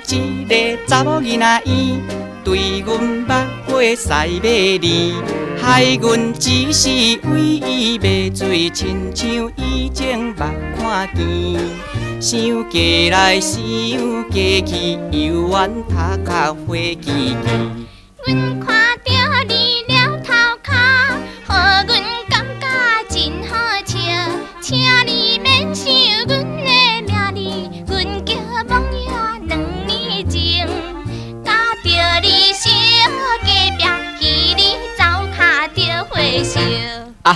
一个查某囡仔伊，对阮目花似马梨，害阮一时为伊迷醉，亲像以前目看见。想嫁来想嫁去，犹原头壳花枝枝。阮看到你了头壳，互阮感觉真好笑。请你免想阮的名字，阮叫梦月2年前。甲着你小隔壁，彼你走脚着火烧。啊，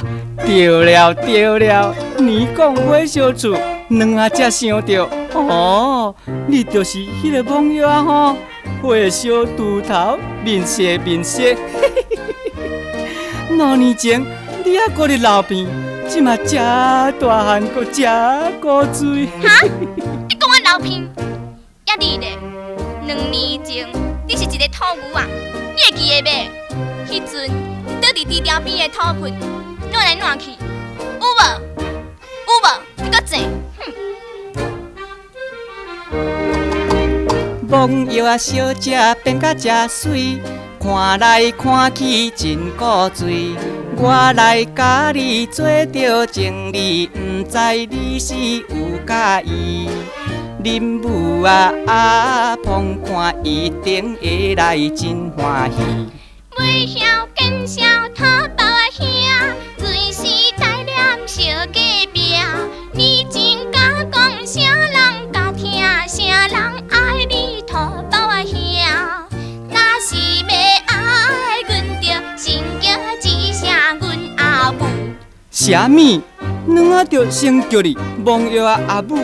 对了，你讲火烧厝，两下才想到，哦，你就是迄个梦月啊吼，火烧猪头，面色，5年前你还搁伫路边，即嘛真大汉，搁真古锥。哈？你讲我流鼻？也你咧？2年前你是一个土牛啊，你会记得袂？迄阵倒伫猪条边的土盆，乱来乱去，有无？你搁坐？梦月啊，小姐变甲真水，看来看去真古锥。我来甲你做着情侣，毋知你是有介意。恁母啊阿婆看一定会来真欢喜。袂晓见笑头包啊兄，随时带念小隔壁。你真敢讲啥人甲听，啥人爱你土包啊兄。若是要爱阮着先叫一声阮阿母。啥物？两下着先叫你梦月啊阿母，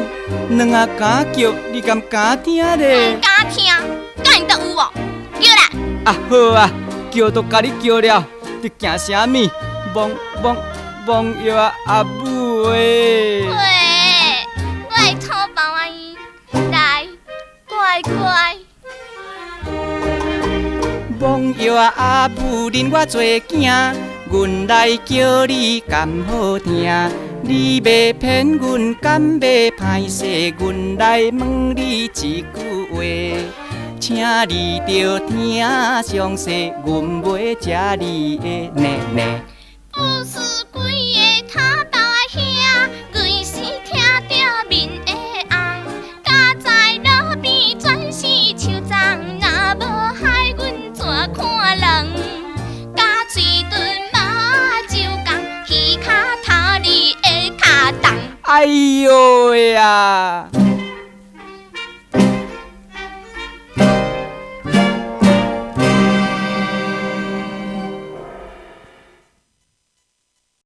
两下敢叫你敢敢听咧？毋敢听，敢会得有无？叫啦！啊好啊，叫都甲你叫了，你惊啥物？梦月啊阿母诶！喂，我的土包阿姨，来，乖。梦月啊阿母，恁我做囝，阮来叫你敢好听。你要骗阮，敢要歹势？阮来问你一句话，请你着听详细，阮要食你的奶奶。不是规个头包啊兄，规时听着面会红，家在路边全是树丛，若无害阮怎看人？甲嘴唇马酒共，耳骹头你的脚动。哎呦呀！